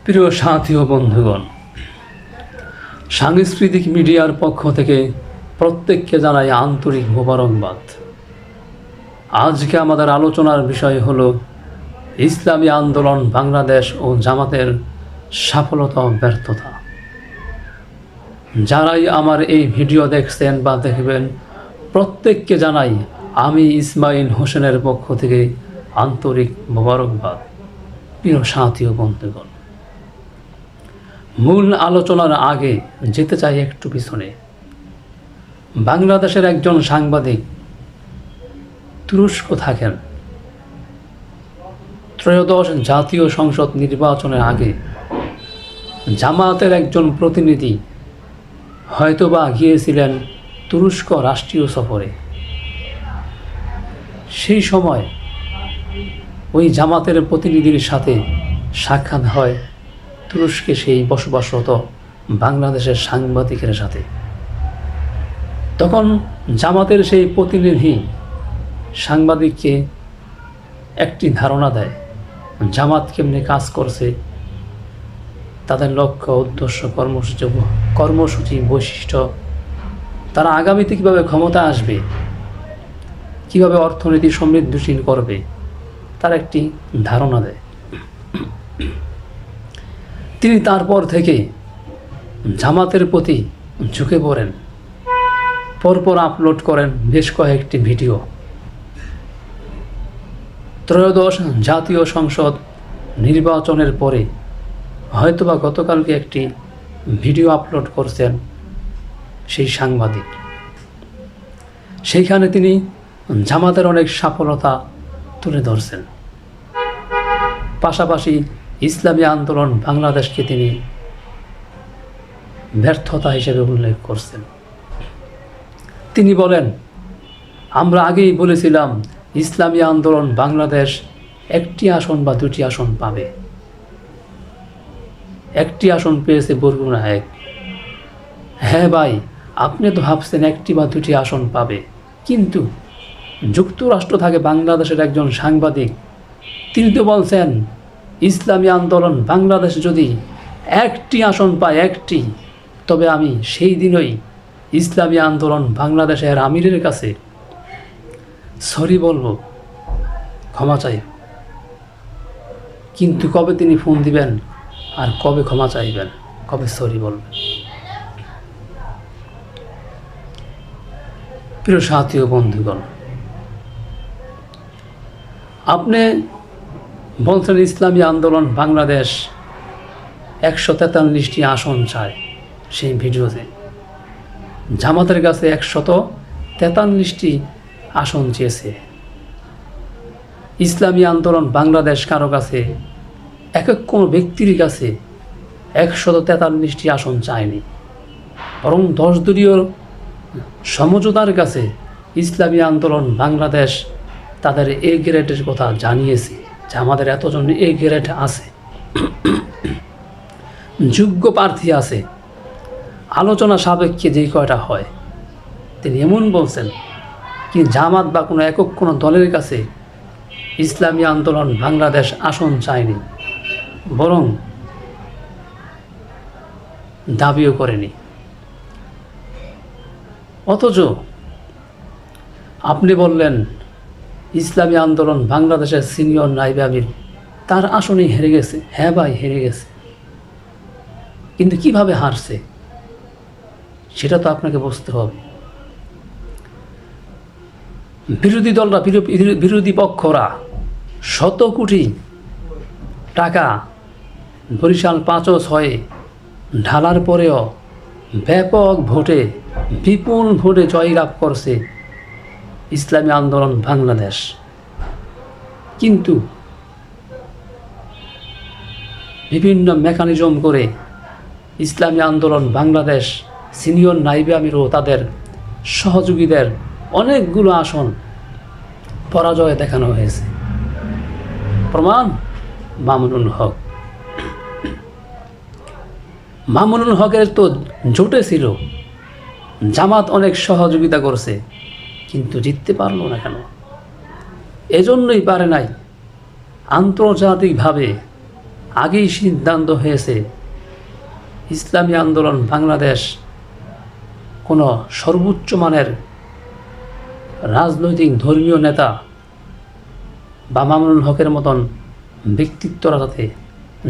প্রিয় সাথী ও বন্ধুগণ, সাংস্কৃতিক মিডিয়ার পক্ষ থেকে প্রত্যেককে জানাই আন্তরিক মোবারকবাদ। আজকে আমাদের আলোচনার বিষয় হলো ইসলামী আন্দোলন বাংলাদেশ ও জামাতের সফলতা ও ব্যর্থতা। যারাই আমার এই ভিডিও দেখছেন বা দেখবেন, প্রত্যেককে জানাই আমি ইসমাইল হোসেনের পক্ষ থেকে আন্তরিক মোবারকবাদ। প্রিয় সাথী ও বন্ধুগণ, মূল আলোচনার আগে যেতে চাই একটু পিছনে। বাংলাদেশের একজন সাংবাদিক তুরস্ক থাকেন। ত্রয়োদশ জাতীয় সংসদ নির্বাচনের আগে জামাতের একজন প্রতিনিধি হয়তোবা গিয়েছিলেন তুরস্ক রাষ্ট্রীয় সফরে। সেই সময় ওই জামাতের প্রতিনিধির সাথে সাক্ষাৎ হয় তুরস্কে সেই বসবাসরত বাংলাদেশের সাংবাদিকের সাথে। তখন জামাতের সেই প্রতিনিধি সাংবাদিককে একটি ধারণা দেয় জামাত কেমনি কাজ করছে, তাদের লক্ষ্য, উদ্দেশ্য, কর্মসূচি, বৈশিষ্ট্য, তারা আগামীতে কীভাবে ক্ষমতা আসবে, কীভাবে অর্থনীতি সমৃদ্ধশীল করবে, তার একটি ধারণা দেয়। তিনি তারপর থেকে জামাতের প্রতি ঝুঁকে পড়েন, পরপর আপলোড করেন বেশ কয়েকটি ভিডিও। ত্রয়োদশ জাতীয় সংসদ নির্বাচনের পরে হয়তোবা গতকালকে একটি ভিডিও আপলোড করছেন সেই সাংবাদিক। সেইখানে তিনি জামাতের অনেক সফলতা তুলে ধরছেন, পাশাপাশি ইসলামী আন্দোলন বাংলাদেশকে তিনি ব্যর্থতা হিসেবে উল্লেখ করছেন। তিনি বলেন, আমরা আগেই বলেছিলাম ইসলামী আন্দোলন বাংলাদেশ একটি আসন বা দুটি আসন পাবে। একটি আসন পেয়েছে বরগুনা 1। হ্যাঁ ভাই, আপনি তো ভাবছেন একটি বা দুটি আসন পাবে, কিন্তু যুক্তরাষ্ট্র থাকে বাংলাদেশের একজন সাংবাদিক, তিনি তো বলছেন ইসলামী আন্দোলন বাংলাদেশ যদি একটি আসন পায়, একটি, তবে আমি সেই দিনই ইসলামী আন্দোলন বাংলাদেশের আমিরের কাছে সরি বলবো, ক্ষমা চাই। কিন্তু কবে তিনি ফোন দিবেন আর কবে ক্ষমা চাইবেন, কবে সরি বলবেন? প্রিয় সাথী ও বন্ধুগণ, আপনি বলছেন ইসলামী আন্দোলন বাংলাদেশ 143টি আসন চায়। সেই ভিডিওতে জামাতের কাছে 143টি আসন চেয়েছে। ইসলামী আন্দোলন বাংলাদেশ কারো কাছে, এক কোনো ব্যক্তির কাছে 143টি আসন চায়নি, বরং 10 দলীয় সমঝোতার কাছে ইসলামী আন্দোলন বাংলাদেশ তাদের এ গ্রেডের কথা জানিয়েছে যে আমাদের এতজন এ গ্রেড আছে, যোগ্য প্রার্থী আছে, আলোচনা সাপেক্ষে যেই কয়টা হয়। তিনি এমন বলছেন কি জামাত বা কোনো একক কোনো দলের কাছে ইসলামী আন্দোলন বাংলাদেশ আসন চায়নি, বরং দাবিও করেনি। অথচ আপনি বললেন ইসলামী আন্দোলন বাংলাদেশের সিনিয়র নায়েব আমির তার আসনেই হেরে গেছে। হ্যাঁ ভাই, হেরে গেছে, কিন্তু কিভাবে হারছে সেটা তো আপনাকে বুঝতে হবে। বিরোধী দলরা, বিরোধী পক্ষরা শত কোটি টাকা বরিশাল 5 ও 6 ঢালার পরেও ব্যাপক ভোটে, বিপুল ভোটে জয়লাভ করছে ইসলামী আন্দোলন বাংলাদেশ। কিন্তু বিভিন্ন মেকানিজম করে ইসলামী আন্দোলন বাংলাদেশ সিনিয়র নায়েবে আমির ও তাদের সহযোগীদের অনেকগুলো আসন পরাজয় দেখানো হয়েছে। প্রমাণ মামুনুল হক। মামুনুল হকের তো জোটে ছিল, জামাত অনেক সহযোগিতা করছে, কিন্তু জিততে পারলো না কেন? এজন্যই পারে নাই আন্তর্জাতিকভাবে আগেই সিদ্ধান্ত হয়েছে ইসলামী আন্দোলন বাংলাদেশ কোনো সর্বোচ্চ মানের রাজনৈতিক ধর্মীয় নেতা বা মামুনুল হকের মতন ব্যক্তিত্বরা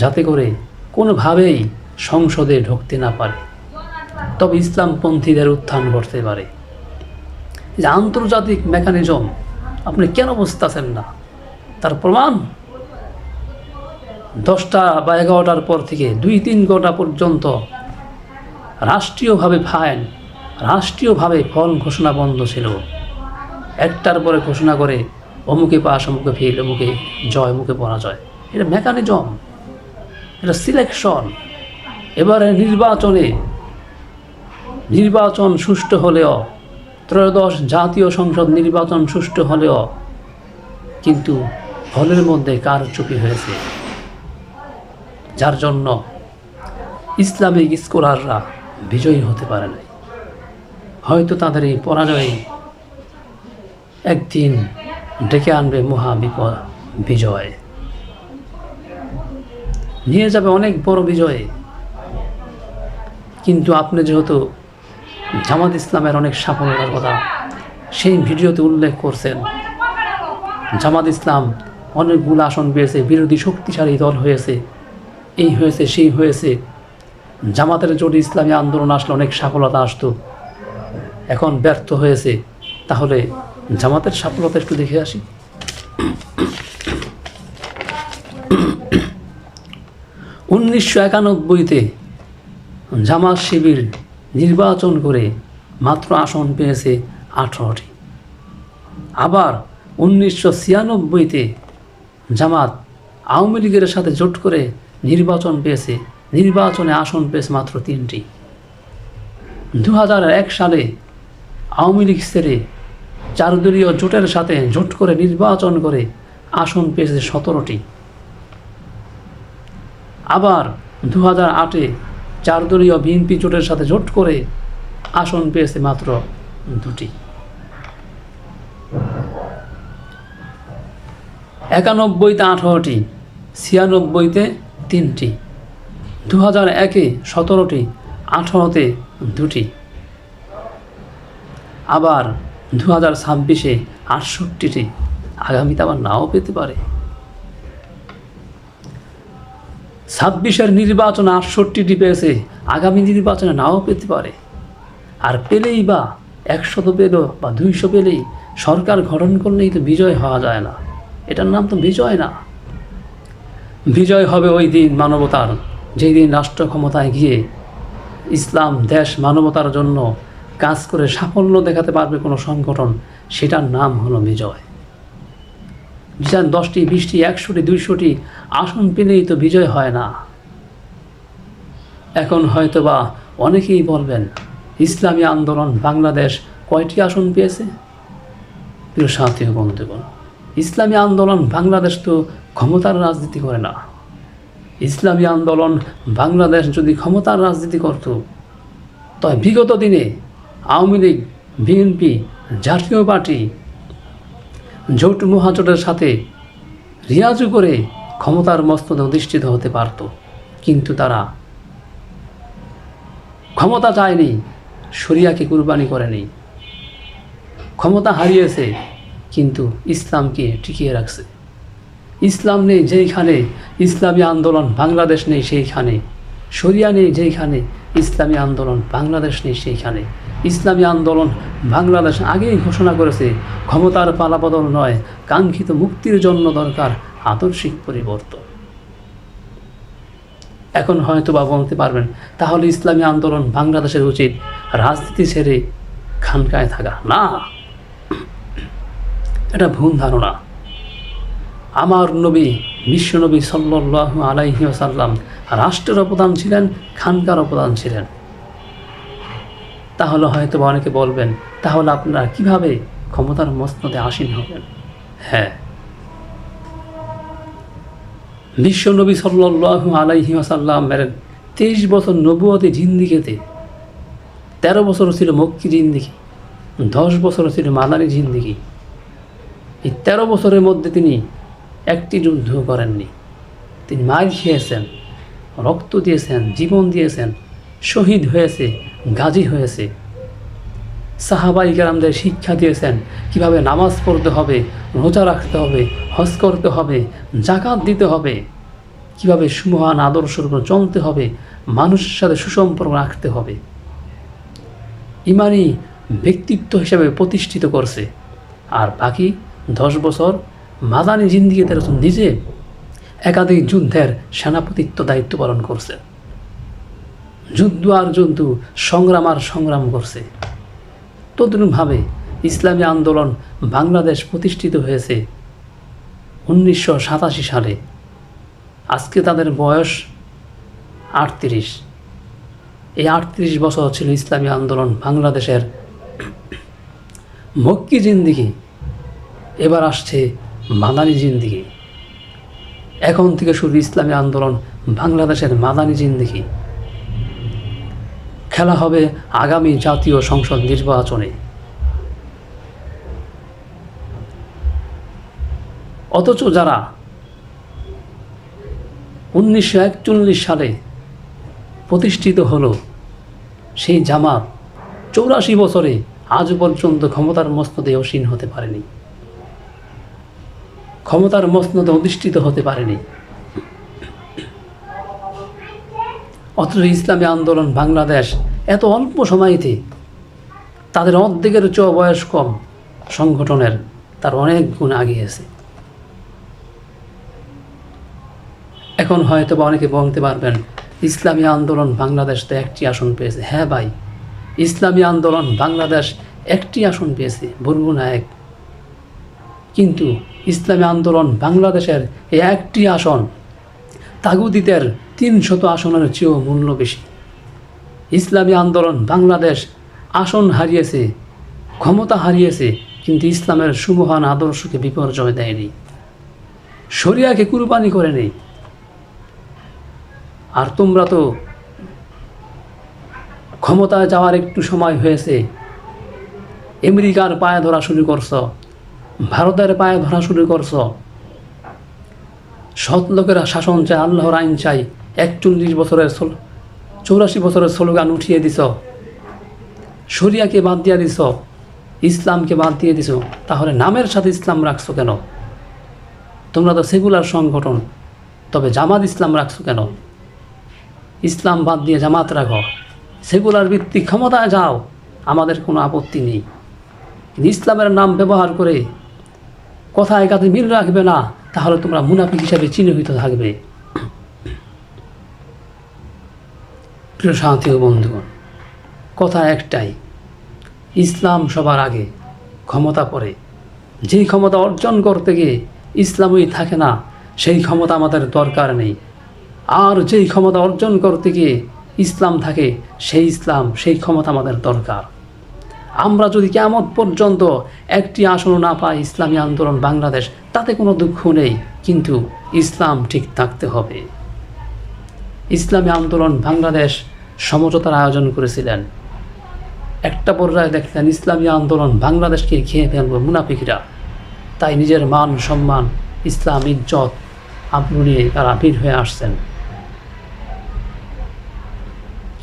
যাতে করে কোনোভাবেই সংসদে ঢুকতে না পারে, তবে ইসলামপন্থীদের উত্থান ঘটতে পারে। যে আন্তর্জাতিক মেকানিজম আপনি কেন বুঝতেছেন না? তার প্রমাণ 10টা বা 11টার পর থেকে 2-3 ঘন্টা পর্যন্ত রাষ্ট্রীয়ভাবে ফল ঘোষণা বন্ধ ছিল। একটার পরে ঘোষণা করে অমুকে পাস, অমুকে ফেল, অমুকে জয়, অমুকে পরাজয়। এটা মেকানিজম, এটা সিলেকশন। এবারে নির্বাচন সুষ্ঠু হলেও, 13 জাতীয় সংসদ নির্বাচন সুষ্ঠু হলেও কিন্তু ফলের মধ্যে কারচুপি হয়েছে, যার জন্য ইসলামিক স্কলাররা বিজয়ী হতে পারে নাই। হয়তো তাদের এই পরাজয় একদিন ডেকে আনবে বিজয়, নিয়ে যাবে অনেক বড় বিজয়ে। কিন্তু আপনি যেহেতু জামাত ইসলামের অনেক সাফল্যের কথা সেই ভিডিওতে উল্লেখ করছেন, জামাত ইসলাম অনেকগুলো আসন পেয়েছে, বিরোধী শক্তিশালী দল হয়েছে, এই হয়েছে সেই হয়েছে, জামাতের জোটে ইসলামী আন্দোলন আসলে অনেক সফলতা আসতো, এখন ব্যর্থ হয়েছে। তাহলে জামাতের সফলতা একটু দেখে আসি। 1991-তে জামাত শিবির নির্বাচন করে মাত্র আসন পেয়েছে 18টি। আবার 1996-তে জামাত আওয়ামী লীগের সাথে জোট করে নির্বাচনে আসন পেয়েছে মাত্র 3টি। 2001 সালে আওয়ামী লীগ ছেড়ে 4 দলীয় জোটের সাথে জোট করে নির্বাচন করে আসন পেয়েছে 17টি। আবার 2008-এ 4 দলীয় বিএনপি জোটের সাথে জোট করে আসন পেয়েছে মাত্র 2টি। 91-তে 18টি, 96-তে 3টি, 2001-এ 17টি, 18-তে 2টি, আবার 2026-এ 68টি। আগামীতে আবার নাও পেতে পারে। 26-এর নির্বাচনে 68টি পেয়েছে, আগামী নির্বাচনে নাও পেতে পারে। আর পেলেই বা 100 পেল বা 200 পেলেই, সরকার গঠন করলেই তো বিজয় হওয়া যায় না। এটার নাম তো বিজয় না। বিজয় হবে ওই দিন মানবতার, যেই দিন রাষ্ট্র ক্ষমতায় গিয়ে ইসলাম, দেশ, মানবতার জন্য কাজ করে সাফল্য দেখাতে পারবে কোনো সংগঠন, সেটার নাম হলো বিজয়। 10টি, 20টি, 100টি, 200টি আসন পেলেই তো বিজয় হয় না। এখন হয়তো বা অনেকেই বলবেন, ইসলামী আন্দোলন বাংলাদেশ কয়টি আসন পেয়েছে? প্রিয় সাথী ও বন্ধুগণ, ইসলামী আন্দোলন বাংলাদেশ তো ক্ষমতার রাজনীতি করে না। ইসলামী আন্দোলন বাংলাদেশ যদি ক্ষমতার রাজনীতি করত, তবে বিগত দিনে আওয়ামী লীগ, বিএনপি, জাতীয় পার্টি জোট মহাজোটের সাথে রিয়াজু করে ক্ষমতার মস্তদে অধিষ্ঠিত হতে পারত। কিন্তু তারা ক্ষমতা চায়নি, শরিয়াকে কুরবানি করেনি। ক্ষমতা হারিয়েছে কিন্তু ইসলামকে টিকিয়ে রাখছে। ইসলাম নেই যেইখানে ইসলামী আন্দোলন বাংলাদেশ নেই সেইখানে, শরিয়া নেই যেইখানে ইসলামী আন্দোলন বাংলাদেশ নেই সেইখানে। ইসলামী আন্দোলন বাংলাদেশ আগেই ঘোষণা করেছে, ক্ষমতার পালাবদল নয়, কাঙ্ক্ষিত মুক্তির জন্য দরকার আদর্শিক পরিবর্তন। এখন হয়তো বা বলতে পারবেন, তাহলে ইসলামী আন্দোলন বাংলাদেশের উচিত রাজনীতি ছেড়ে খানকায় থাকা। না, এটা ভুল ধারণা। আমার নবী, বিশ্বনবী সাল্লাল্লাহু আলাইহি ওয়াসাল্লাম রাষ্ট্রের প্রধান ছিলেন, খানকার প্রধান ছিলেন। তাহলে হয়তো বা অনেকে বলবেন, তাহলে আপনারা কিভাবে ক্ষমতার মসনদে আসীন হবেন? হ্যাঁ, বিশ্বনবী সাল্লাল্লাহু আলাইহি ওয়াসাল্লামের 23 বছর নবুয়তি জিন্দিগিতে 13 বছর ছিল মক্কি জিন্দিগি, 10 বছর ছিল মাদানী জিন্দিগি। এই 13 বছরের মধ্যে তিনি একটি যুদ্ধ করেননি। তিনি মার খেয়েছেন, রক্ত দিয়েছেন, জীবন দিয়েছেন, শহীদ হয়েছে, গাজী হয়েছে। সাহাবাই কেরামদের শিক্ষা দিয়েছেন কিভাবে নামাজ পড়তে হবে, রোজা রাখতে হবে, হজ করতে হবে, জাকাত দিতে হবে, কিভাবে সুমহান আদর্শের উপর চলতে হবে, মানুষের সাথে সুসম্পর্ক রাখতে হবে। ইমানি ব্যক্তিত্ব হিসেবে প্রতিষ্ঠিত করছে। আর বাকি 10 বছর মাদানী জিন্দিগিতে রাসূল নিজে একাধিক যুদ্ধের সেনাপতিত্ব দায়িত্ব পালন করছে। যুদ্ধ আর যুদ্ধ, সংগ্রাম আর সংগ্রাম করছে। তদ্রূপভাবে ইসলামী আন্দোলন বাংলাদেশ প্রতিষ্ঠিত হয়েছে 1987 সালে। আজকে তাদের বয়স 38। এই 38 বছর ছিল ইসলামী আন্দোলন বাংলাদেশের মক্কি জিন্দিগি। এবার আসছে মাদানী জিন্দিগি। এখন থেকে শুরু ইসলামী আন্দোলন বাংলাদেশের মাদানী জিন্দিগি। খেলা হবে আগামী জাতীয় সংসদ নির্বাচনে। অথচ যারা 1941 সালে প্রতিষ্ঠিত হলো, সেই জামাত 84 বছরে আজ পর্যন্ত ক্ষমতার মসনদে আসীন হতে পারেনি, ক্ষমতার মসনদে অধিষ্ঠিত হতে পারেনি। অথচ ইসলামী আন্দোলন বাংলাদেশ এত অল্প সময়তে তাদের অর্ধেকের চেয়েও বয়স কম সংগঠনের তার অনেক গুণ আগিয়েছে। এখন হয়তো বা অনেকে বলতে পারবেন ইসলামী আন্দোলন বাংলাদেশ তো 1টি আসন পেয়েছে। হ্যাঁ ভাই, ইসলামী আন্দোলন বাংলাদেশ 1টি আসন পেয়েছে, বরগুনা 1। কিন্তু ইসলামী আন্দোলন বাংলাদেশের এই 1টি আসন তাগুতিদের 300 আসনের চেয়েও মূল্য বেশি। ইসলামী আন্দোলন বাংলাদেশ আসন হারিয়েছে, ক্ষমতা হারিয়েছে, কিন্তু ইসলামের সুমহান আদর্শকে বিপর্যয় দেয়নি, শরিয়াকে কুরবানি করেনি। আর তোমরা তো ক্ষমতায় যাওয়ার একটু সময় হয়েছে আমেরিকার পায়ে ধরা শুরু করছ, ভারতের পায়ে ধরা শুরু করছ। সৎ লোকেরা শাসন চাই, আল্লাহর আইন চাই, 84 বছরের স্লোগান উঠিয়ে দিছ, শরিয়াকে বাদ দিয়ে দিছ, ইসলামকে বাদ দিয়ে দিছ। তাহলে নামের সাথে ইসলাম রাখছো কেন? তোমরা তো সেকুলার সংগঠন, তবে জামাত ইসলাম রাখছো কেন? ইসলাম বাদ দিয়ে জামাত রাখো, সেকুলার ভিত্তিক ক্ষমতায় যাও, আমাদের কোনো আপত্তি নেই। কিন্তু ইসলামের নাম ব্যবহার করে কথায় কাছে মিল রাখবে না, তাহলে তোমরা মুনাফিক হিসাবে চিহ্নিত থাকবে। প্রিয় সাথী ও বন্ধুগণ, কথা একটাই, ইসলাম সবার আগে, ক্ষমতা পরে। যেই ক্ষমতা অর্জন করতে গিয়ে ইসলামই থাকে না, সেই ক্ষমতা আমাদের দরকার নেই। আর যেই ক্ষমতা অর্জন করতে গিয়ে ইসলাম থাকে, সেই ক্ষমতা আমাদের দরকার। আমরা যদি কিয়ামত পর্যন্ত 1টি আসনও না পাই ইসলামী আন্দোলন বাংলাদেশ, তাতে কোনো দুঃখ নেই, কিন্তু ইসলাম ঠিক থাকতে হবে। ইসলামী আন্দোলন বাংলাদেশ সমঝোতার আয়োজন করেছিলেন। একটা পর্যায়ে দেখলেন ইসলামী আন্দোলন বাংলাদেশকে খেয়ে ফেলব মুনাফিকরা, তাই নিজের মান সম্মান, ইসলাম, ইজ্জত আবরু নিয়ে তারা ভিড় হয়ে আসছেন।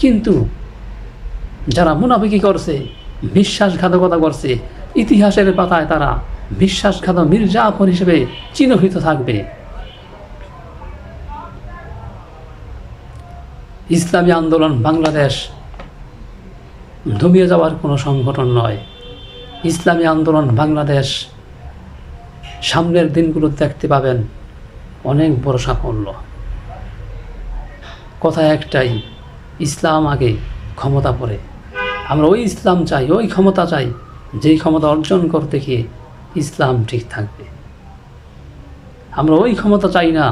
কিন্তু যারা মুনাফিকি করছে, বিশ্বাসঘাতকতা করছে, ইতিহাসের পাতায় তারা বিশ্বাসঘাতক মির্জাফর হিসেবে চিহ্নিত থাকবে। ইসলামী আন্দোলন বাংলাদেশ দমিয়ে যাওয়ার কোনো সংগঠন নয়। ইসলামী আন্দোলন বাংলাদেশ সামনের দিনগুলো দেখতে পাবেন অনেক বড় সাফল্য। কথা একটাই, ইসলাম আগে, ক্ষমতা পরে। আমরা ওই ইসলাম চাই, ওই ক্ষমতা চাই, যেই ক্ষমতা অর্জন করতে গিয়ে ইসলাম ঠিক থাকবে। আমরা ওই ক্ষমতা চাই না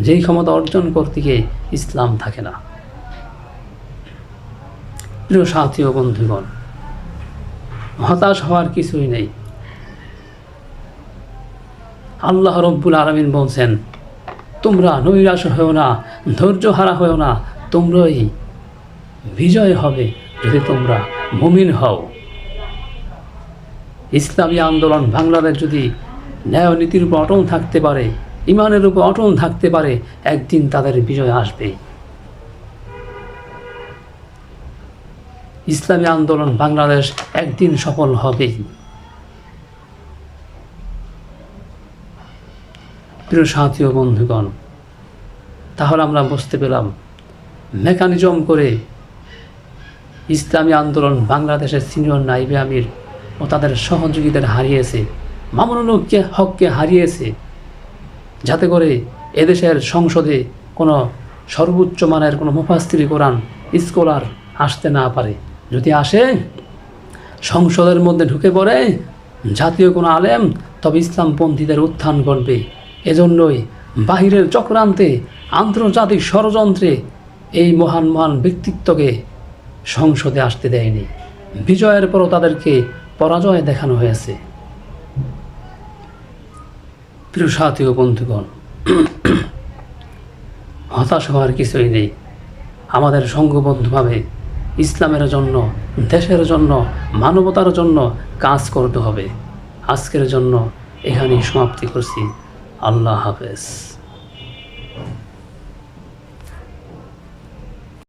যেই ক্ষমতা অর্জন করতে গিয়ে ইসলাম থাকে না। প্রিয় সাথী ও বন্ধুগণ, হতাশ হওয়ার কিছুই নেই। আল্লাহ রব্বুল আলামিন বলছেন, তোমরা নৈরাশ হও না, ধৈর্য হারা হও না, তোমরাই বিজয় হবে যদি তোমরা মুমিন হও। ইসলামী আন্দোলন বাংলাদেশ যদি ন্যায় নীতির উপর অটল থাকতে পারে, ইমানের উপর অটল থাকতে পারে, একদিন তাদের বিজয় আসবে। ইসলামী আন্দোলন বাংলাদেশ একদিন সফল হবেই। প্রিয় সাথী ও বন্ধুগণ, তাহলে আমরা বুঝতে পেলাম মেকানিজম করে ইসলামী আন্দোলন বাংলাদেশের সিনিয়র নাইবে আমির ও তাদের সহযোগীদের হারিয়েছে, মামুনুল হককে হারিয়েছে, যাতে করে এদেশের সংসদে কোনো সর্বোচ্চ মানের কোনো মুফাসসির কোরআন স্কলার আসতে না পারে। যদি আসে, সংসদের মধ্যে ঢুকে পড়ে জাতীয় কোনো আলেম, তবে ইসলামপন্থীদের উত্থান ঘটবে। এজন্যই বাহিরের চক্রান্তে, আন্তর্জাতিক ষড়যন্ত্রে এই মহান মহান ব্যক্তিত্বকে সংসদে আসতে দেয়নি। বিজয়ের পরও তাদেরকে পরাজয় দেখানো হয়েছে। প্রিয় সাথী ও বন্ধুগণ, হতাশ হওয়ার কিছুই নেই। আমাদের সংঘবদ্ধভাবে ইসলামের জন্য, দেশের জন্য, মানবতার জন্য কাজ করতে হবে। আজকের জন্য এখানেই সমাপ্তি করছি। আল্লাহ হাফেজ।